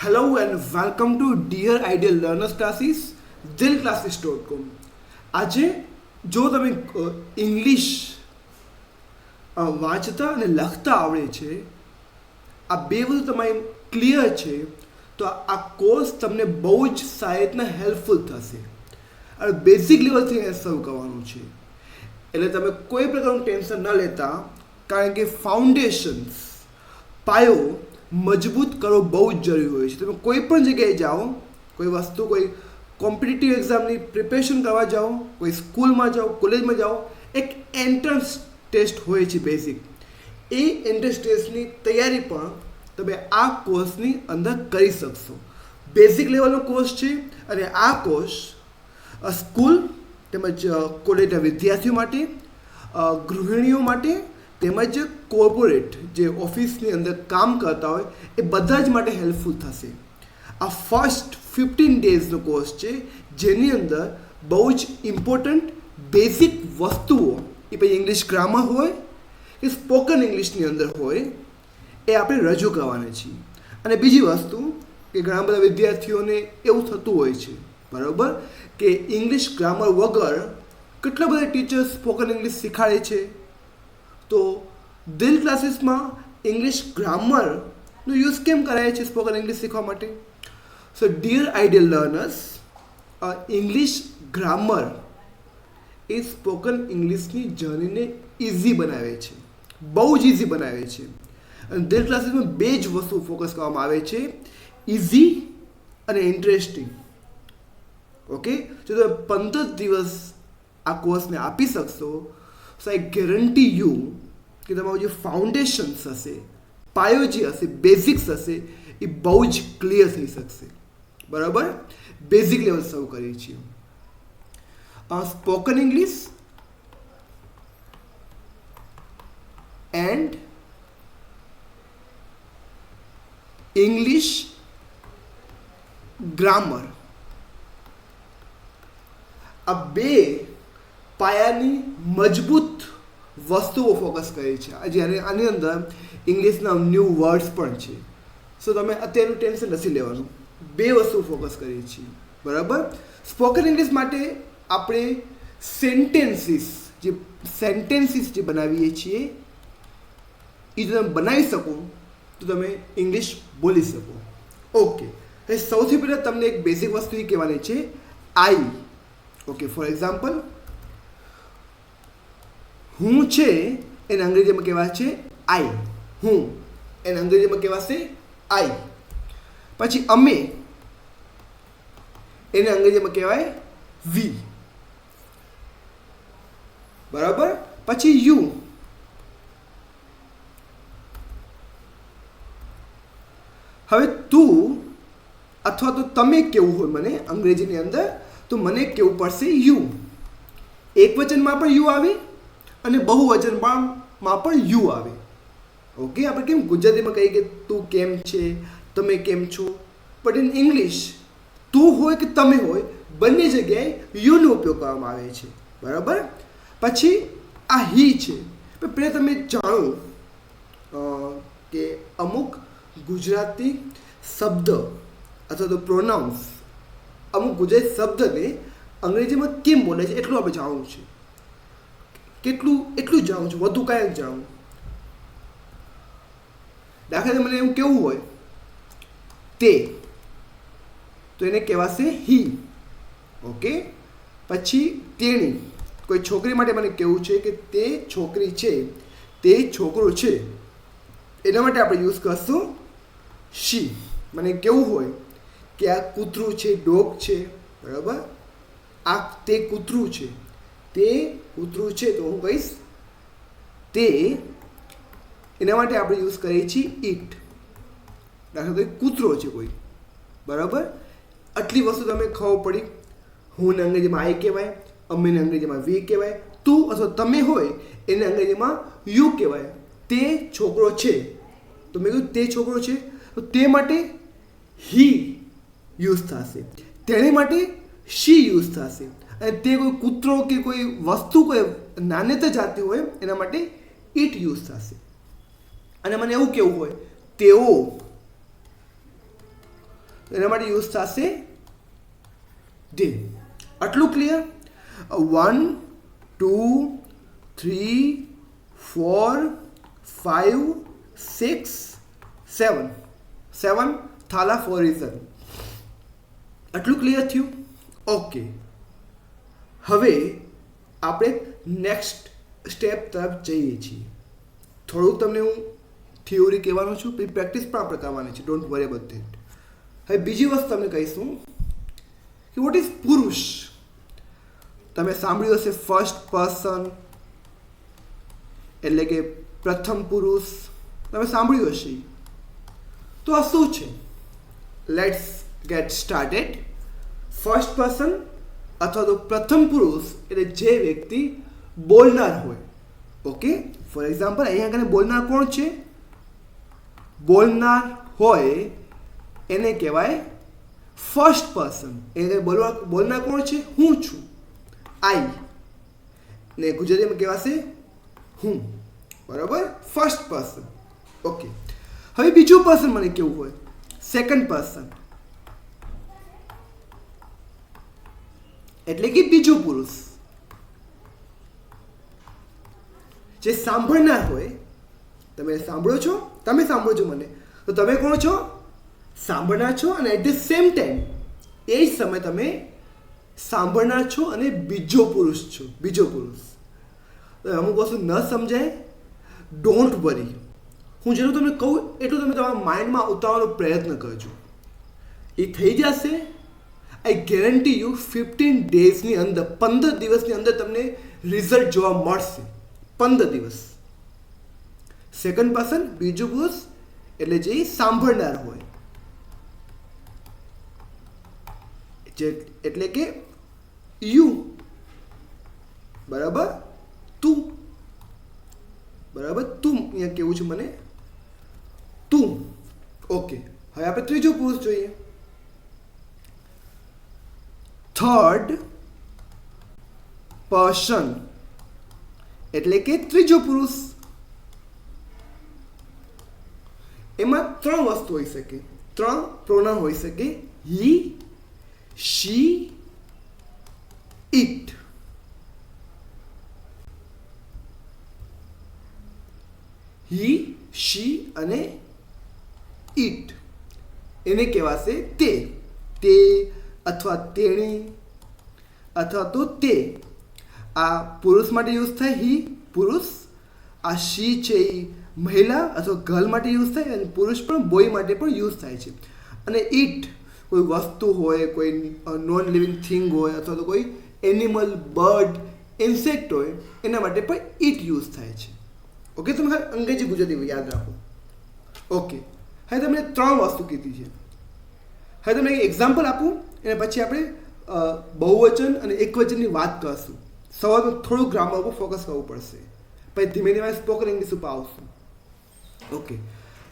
Hello and welcome to Dear Ideal Learners Classes, dilclasses.com. આજે જો તમે ઇંગ્લિશ વાંચતા અને લખતા આવડે છે, આ બે વસ્તુ તમારી ક્લિયર છે, તો આ કોર્સ તમને બહુ જ સારી રીતના હેલ્પફુલ થશે. અને બેઝિક લેવલથી શરૂ કરવાનું છે, એટલે તમે કોઈ પ્રકારનું ટેન્શન ન લેતા, કારણ કે ફાઉન્ડેશન્સ પાયો મજબૂત કરવો બહુ જ જરૂરી હોય છે. તમે કોઈ પણ જગ્યાએ જાઓ, કોઈ વસ્તુ, કોઈ કોમ્પિટિટિવ એક્ઝામની પ્રિપેરેશન કરવા જાઓ, કોઈ સ્કૂલમાં જાઓ, કોલેજમાં જાઓ, એક એન્ટ્રન્સ ટેસ્ટ હોય છે બેઝિક. એ એન્ટ્રન્સ ટેસ્ટની તૈયારી પણ તમે આ કોર્સની અંદર કરી શકશો. બેઝિક લેવલનો કોર્સ છે અને આ કોર્સ સ્કૂલ તેમજ કોલેજના વિદ્યાર્થીઓ માટે, ગૃહિણીઓ માટે, તેમજ કોર્પોરેટ જે ઓફિસની અંદર કામ કરતા હોય એ બધા જ માટે હેલ્પફુલ થશે. આ ફર્સ્ટ 15 ડેઝનો કોર્સ છે, જેની અંદર બહુ જ ઇમ્પોર્ટન્ટ બેઝિક વસ્તુઓ, એ પછી ઇંગ્લિશ ગ્રામર હોય કે સ્પોકન ઇંગ્લિશની અંદર હોય, એ આપણે રજૂ કરવાના છીએ. અને બીજી વસ્તુ કે ઘણા બધા વિદ્યાર્થીઓને એવું થતું હોય છે, બરાબર, કે ઇંગ્લિશ ગ્રામર વગર કેટલા બધા ટીચર્સ સ્પોકન ઇંગ્લિશ શીખવાડે છે, તો દિલ ક્લાસીસમાં ઇંગ્લિશ ગ્રામરનો યુઝ કેમ કરાય છે સ્પોકન ઇંગ્લિશ શીખવા માટે? So dear ideal learners, English grammar એ સ્પોકન ઇંગ્લિશની જર્નીને ઇઝી બનાવે છે, બહુ જ ઇઝી બનાવે છે. અને દિલ ક્લાસીસમાં બે જ વસ્તુ ફોકસ કરવામાં આવે છે, ઇઝી અને ઇન્ટરેસ્ટિંગ. ઓકે, જો તમે 15 દિવસ આ કોર્સને આપી શકશો, સો આઈ ગેરંટી યુ કે તમારું જે ફાઉન્ડેશન્સ હશે, પાયો જે હશે, બેઝિક્સ હશે, એ બહુ જ ક્લિયર થઈ શકશે. બરાબર, બેઝિક લેવલ શરૂ કરીએ છીએ. Spoken English and English grammar, આ બે પાયાની મજબૂત વસ્તુઓ ફોકસ કરી છે. જ્યારે આની અંદર ઇંગ્લિશના ન્યૂ વર્ડ્સ પણ છે. સો તમે અત્યારનું ટેન્શન નથી લેવાનું, બે વસ્તુ ફોકસ કરીએ છીએ. બરાબર, સ્પોકન ઇંગ્લિશ માટે આપણે સેન્ટેન્સીસ જે બનાવીએ છીએ, એ જો તમે બનાવી શકો તો તમે ઇંગ્લિશ બોલી શકો. ઓકે, હવે સૌથી પહેલાં તમને એક બેઝિક વસ્તુ એ કહેવાની છે, આઈ. ઓકે, ફોર એક્ઝામ્પલ, હું છે એને અંગ્રેજીમાં કહેવાય છે આઈ. હું એને અંગ્રેજીમાં કહેવાશે આઈ. પછી અમે એને અંગ્રેજીમાં કહેવાય વી. બરાબર, પછી યુ. હવે તું અથવા તો તમે કેવું હોય મને અંગ્રેજીની અંદર, તો મને કેવું પડશે યુ. એક વચનમાં પણ યુ આવે અને બહુવચનમાં પણ યુ આવે. ઓકે, આપણે કેમ ગુજરાતીમાં કહીએ કે તું કેમ છે, તમે કેમ છો, બટ ઇન ઇંગ્લિશ તું હોય કે તમે હોય, બંને જગ્યાએ યુનો ઉપયોગ કરવામાં આવે છે. બરાબર, પછી આ હી છે. પહેલાં તમે જાણો કે અમુક ગુજરાતી શબ્દ અથવા તો પ્રોનાઉન્સ, અમુક ગુજરાતી શબ્દને અંગ્રેજીમાં કેમ બોલે છે, એટલું આપણે જાણવું છે. એટલું જ જાણું છું, વધુ કાંઈ જ જાણું. દાખલા તરીકે મને એવું કેવું હોય તે, તો એને કહેવાશે હી. ઓકે, પછી તેણી, કોઈ છોકરી માટે મને કેવું છે કે તે છોકરી છે, તે છોકરો છે, એના માટે આપણે યુઝ કરશું શી. મને કેવું હોય કે આ કૂતરું છે, ડોગ છે, બરાબર, આ તે કૂતરું છે, તે કૂતરું છે, તો હું કહીશ તે. એના માટે આપણે યુઝ કરીએ છીએ ઇટ. દાખલા તરીકે કૂતરો છે કોઈ, બરાબર, આટલી વસ્તુ તમે ખબર પડી. હુંને અંગ્રેજીમાં આઈ કહેવાય, અમેને અંગ્રેજીમાં વી કહેવાય, તું અથવા તમે હોય એને અંગ્રેજીમાં યુ કહેવાય. તે છોકરો છે, તો મેં કીધું તે છોકરો છે, તો તે માટે હી યુઝ થશે, તેની માટે શી યુઝ થશે. અને તે કોઈ કૂતરો કે કોઈ વસ્તુ, કોઈ નાન્યતા જાતિ હોય, એના માટે ઇટ યુઝ થશે. અને મને એવું કેવું હોય તેઓ, એના માટે યુઝ થશે દે. આટલું ક્લિયર? 1 2 3 4 5 6 7 7 Thala four reason. આટલું ક્લિયર થયું? ઓકે, હવે આપણે નેક્સ્ટ સ્ટેપ તરફ જઈએ છીએ. થોડુંક તમને હું થિયોરી કહેવાનું છું, પછી પ્રેક્ટિસ પણ આપણે કરવાની છે. Don't worry about that. હવે બીજી વસ્તુ તમને કહીશું કે વોટ ઇઝ પુરુષ. તમે સાંભળ્યું હશે ફર્સ્ટ પર્સન, એટલે કે પ્રથમ પુરુષ. તમે સાંભળ્યું હશે. તો આ શું છે? Let's gate started. First person અથવા તો પ્રથમ પુરુષ એટલે જે વ્યક્તિ બોલનાર હોય. ઓકે, ફોર એક્ઝામ્પલ અહીંયા આગળ બોલનાર કોણ છે? બોલનાર હોય એને કહેવાય ફર્સ્ટ પર્સન. એને બોલનાર કોણ છે? હું છું, આઈ. ને ગુજરાતીમાં કહેવાશે હું. બરાબર? First person. ઓકે, હવે બીજું પર્સન મને કેવું હોય? સેકન્ડ પર્સન, એટલે કે બીજું પુરુષ. જે સાંભળનાર હોય. તમે સાંભળો છો, તમે સાંભળો છો મને, તો તમે કોણ છો? સાંભળનાર છો. અને એટ ધ સેમ ટાઈમ એ જ સમય તમે સાંભળનાર છો અને બીજો પુરુષ છો. બીજો પુરુષ. અમુક વસ્તુ ન સમજાય, ડોન્ટ વરી. હું જેટલું તમને કહું એટલું તમે તમારા માઇન્ડમાં ઉતારવાનો પ્રયત્ન કરજો. એ થઈ જશે. આઈ ગેરંટી યુ 15 ડેઝની અંદર, 15 દિવસની અંદર તમને રિઝલ્ટ જોવા મળશે. 15 દિવસ. સેકન્ડ પર્સન, બીજું પુરુષ એટલે જે સાંભળનાર હોય, એટલે કે યુ. બરાબર? તું. બરાબર? તું અહીંયા કેવું છે મને? તું. ઓકે, હવે આપણે ત્રીજો પુરુષ જોઈએ. થર્ડ પર્સન એટલે કે ત્રીજો પુરુષ. એમાં 3 વસ્તુ હોઈ શકે, 3 પ્રોનાઉન હોઈ શકે. હી, શી, ઇટ. હી, શી અને ઇટ. એને કહેવાશે તે. તે અથવા તેણી અથવા તો તે. આ પુરુષ માટે યુઝ થાય, હી પુરુષ. આ શી છે એ મહિલા અથવા ગર્લ માટે યુઝ થાય, અને પુરુષ પણ બોય માટે પણ યુઝ થાય છે. અને ઇટ કોઈ વસ્તુ હોય, કોઈ નોન લિવિંગ થિંગ હોય, અથવા તો કોઈ એનિમલ, બર્ડ, ઇન્સેક્ટ હોય, એના માટે પણ ઇટ યુઝ થાય છે. ઓકે, તમે ખાલી અંગ્રેજી ગુજરાતી યાદ રાખો. ઓકે, હવે તમને 3 વસ્તુ કીધી છે. હવે તમને એક એક્ઝામ્પલ આપું, અને પછી આપણે બહુવચન અને એકવચનની વાત કરશું. સવારમાં થોડું ગ્રામર ઉપર ફોકસ કરવું પડશે, પછી ધીમે ધીમે સ્પોકન ઇંગ્લિશ ઉપર આવશું. ઓકે,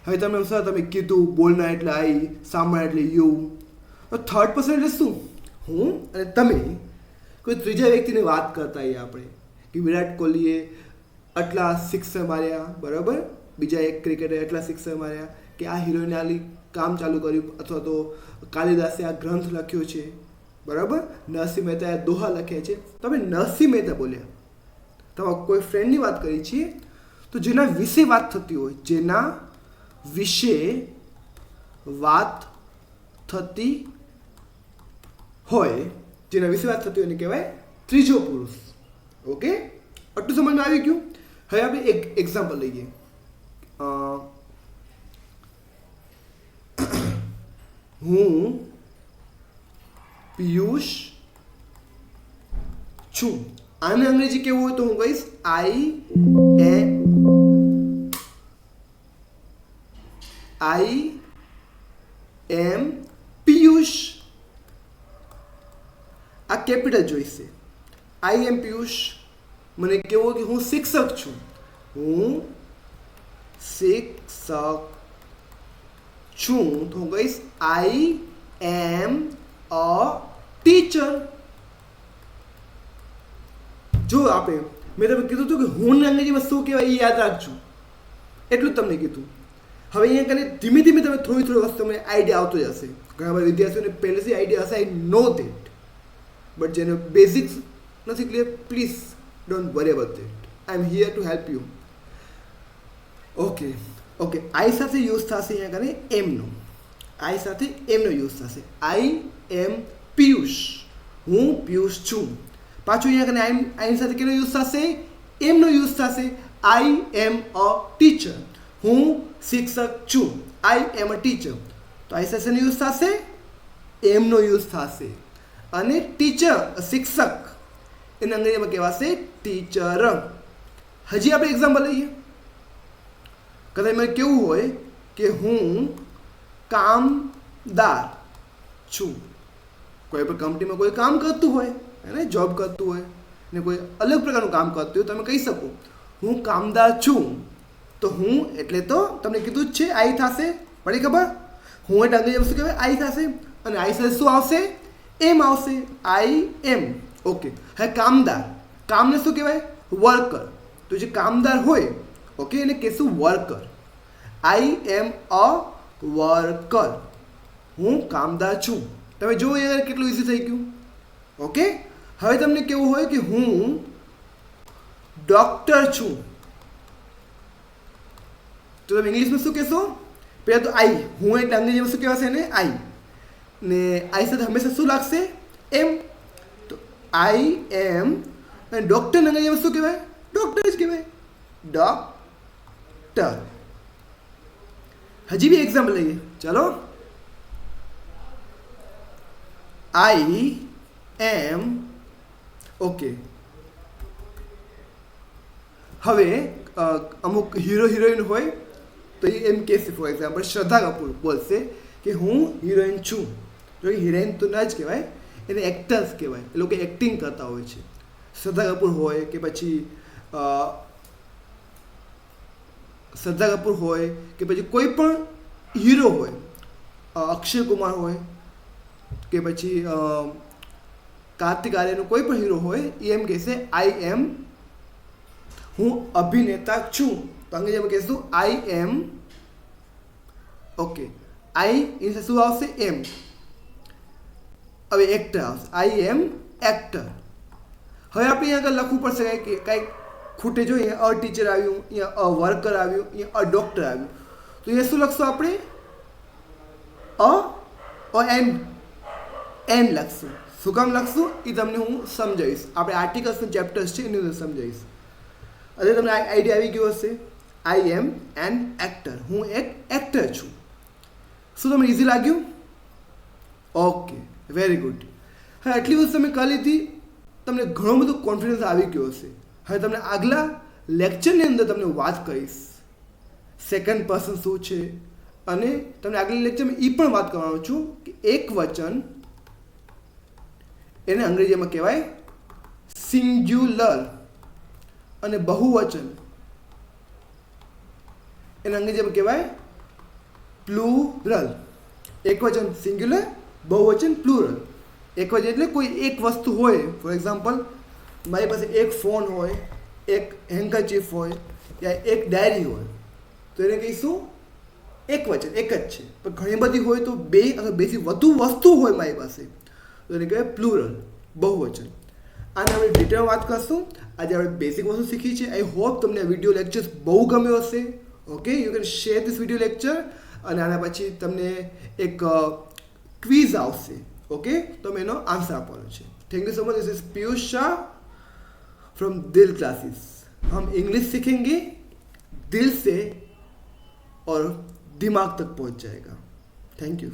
હવે તમે કીધું બોલનાર એટલે આઈ, સાંભળનાર એટલે યુ. થર્ડ પર્સન એટલે શું? હું અને તમે. કોઈ ત્રીજા વ્યક્તિની વાત કરતા આવીએ આપણે, કે વિરાટ કોહલીએ આટલા સિક્સર માર્યા. બરાબર? બીજા એક ક્રિકેટરે આટલા સિક્સર માર્યા, કે આ હિરોઈને આલી કામ ચાલુ કર્યું, અથવા તો કાલિદાસે આ ગ્રંથ લખ્યો છે. બરાબર? નરસિંહ મહેતાએ દોહા લખ્યા છે. તમે નરસિંહ મહેતા બોલ્યા. તમારા કોઈ ફ્રેન્ડની વાત કરી છીએ, તો જેના વિશે વાત થતી હોય, જેના વિશે વાત થતી હોય, જેના વિશે વાત થતી હોય એને કહેવાય ત્રીજો પુરુષ. ઓકે, આટલું સમજમાં આવી ગયું? હવે આપણે એક એક્ઝામ્પલ લઈએ. હું પિયુષ છું. આને અંગ્રેજી કેવું હોય તો હું કહીશ આઈ એમ પિયુષ. આ કેપિટલ જોઈશે. આઈ એમ પિયુષ. મને કેવું કે હું શિક્ષક છું. હું શિક્ષક છું તો હું કહીશ આઈ એમ અ ટીચર. જો મેં તમને કીધું હતું કે હું અંગ્રેજીમાં શું કહેવાય એ યાદ રાખજો, એટલું જ તમને કીધું. હવે અહીંયા કને ધીમે ધીમે તમે થોડી વસ્તુ તમને આઈડિયા આવતો જશે. ઘણા બધા વિદ્યાર્થીઓને પહેલેથી આઈડિયા હશે, આઈ નો ધેટ, બટ જેને બેઝિક્સ નથી clear, please don't worry about that. I am here to help you. Okay I સાથે યુઝ થશે અહીંયા કને એમનો. આઈ સાથે એમનો યુઝ થશે. આઈ એમ પિયુષ, હું પિયુષ છું. પાછું અહીંયા કને આઈ સાથે કેનો યુઝ થશે? એમનો યુઝ થશે. આઈ એમ અ ટીચર, હું શિક્ષક છું. આઈ એમ અ ટીચર. તો આઈ સાથે યુઝ થશે? એમનો યુઝ થશે. અને ટીચર શિક્ષક એને અંગ્રેજીમાં કહેવાશે ટીચર. હજી આપણે એક્ઝામ્પલ લઈએ. કદાચ મને કેવું હોય કે હું કામદાર છું. કોઈ પણ કંપનીમાં કોઈ કામ કરતું હોય, એને જોબ કરતું હોય ને કોઈ અલગ પ્રકારનું કામ કરતું હોય, તમે કહી શકો હું કામદાર છું. તો હું એટલે તો તમને કીધું જ છે આઈ થશે, પડી ખબર? હું એટલે અંગ્રેજી વસ્તુ કહેવાય આઈ થશે, અને આઈ સાથે શું આવશે? એમ આવશે. આઈ એમ. ઓકે, હવે કામદાર, કામને શું કહેવાય? વર્કર. તો જે કામદાર હોય, ઓકે, એને કહેશું વર્કર. આઈ એમ અ વર્કર, હું કામદાર છું. તમે જુઓ યાર કેટલું ઇઝી થઈ ગયું. ઓકે, હવે તમને કેવું હોય કે હું ડૉક્ટર છું, તો તમે ઇંગ્લિશમાં શું કહેશો? પહેલાં તો આઈ, હું એટલે અંગ્રેજીમાં શું કહેવાશે એને? આઈ. ને આઈ સાથે હંમેશા શું લાગશે? એમ. તો આઈ એમ. અને ડૉક્ટર અંગ્રેજીમાં શું કહેવાય? ડૉક્ટર જ કહેવાય, ડૉક્ટર. હજી બી એક્ઝામ્પલ લઈએ, ચાલો. આઈ એમ. ઓકે, હવે અમુક હીરો હિરોઈન હોય તો એ એમ કહેશે, ફોર એક્ઝામ્પલ શ્રદ્ધા કપૂર બોલશે કે હું હિરોઈન છું. જો હિરોઈન તો ના જ કહેવાય, એને એક્ટર્સ કહેવાય. એ લોકો એક્ટિંગ કરતા હોય છે. શ્રદ્ધા કપૂર હોય કે પછી શ્રદ્ધા કપૂર હોય કે પછી કોઈ પણ હીરો હોય, અક્ષય કુમાર હોય કે પછી કાર્તિક આર્યનો કોઈ પણ હીરો હોય, એ એમ કહેશે આઈ એમ, હું અભિનેતા છું. તો અંગ્રેજીમાં કહેશું આઈ એમ. ઓકે, આઈ એની શું આવશે? એમ. હવે એક્ટર આવશે. આઈ એમ એક્ટર. હવે આપણે અહીંયા આગળ લખવું પડશે કે કાંઈક ખૂટે. જો અહીંયા અ ટીચર આવ્યું, અહીંયા અ વર્કર આવ્યું, અહીંયા અ ડૉક્ટર આવ્યું, તો અહીંયા શું લખશું આપણે? એન લખશું. શું કામ લખશું એ તમને હું સમજાવીશ. આપણે આર્ટિકલ્સનું ચેપ્ટર્સ છે એની અંદર સમજાવીશ. હવે તમને આઈડિયા આવી ગયો હશે. આઈ એમ એન એક્ટર, હું એક એક્ટર છું. શું તમને ઇઝી લાગ્યું? Okay, very good. હવે આટલી વસ્તુ તમે કરી લીધી, તમને ઘણો બધો કોન્ફિડન્સ આવી ગયો હશે. હવે તમને આગલા લેક્ચરની અંદર તમને વાત કરીશ સેકન્ડ પર્સન શું છે, અને તમને આગલા લેક્ચરમાં એ પણ વાત કરવાનો છું કે એક વચન એને અંગ્રેજીમાં કહેવાય સિંગ્યુલર, અને બહુવચન એને અંગ્રેજીમાં કહેવાય પ્લુરલ. એકવચન સિંગ્યુલર, બહુવચન પ્લુરલ. એકવચન એટલે કોઈ એક વસ્તુ હોય. ફોર એક્ઝામ્પલ, મારી પાસે એક ફોન હોય, એક હેન્કરચીફ હોય, યા એક ડાયરી હોય, તો એને કહીશું એકવચન, એક જ છે. પણ ઘણી બધી હોય તો બે અથવા બેથી વધુ વસ્તુ હોય મારી પાસે, તો એને કહેવાય પ્લુરલ, બહુવચન. આને આપણે ડિટેલમાં વાત કરશું. આજે આપણે બેઝિક વસ્તુ શીખી છે. આઈ હોપ તમને આ વિડીયો લેક્ચર્સ બહુ ગમ્યો હશે. Okay, you can share this video lecture. અને આના પછી તમને એક ક્વિઝ આવશે. ओके, तो मैं आंसर आपवानो छे. Thank you so much. This is Piyush Shah from दिल क्लासेस. हम इंग्लिश सीखेंगे दिल से और दिमाग तक पहुंच जाएगा. Thank you.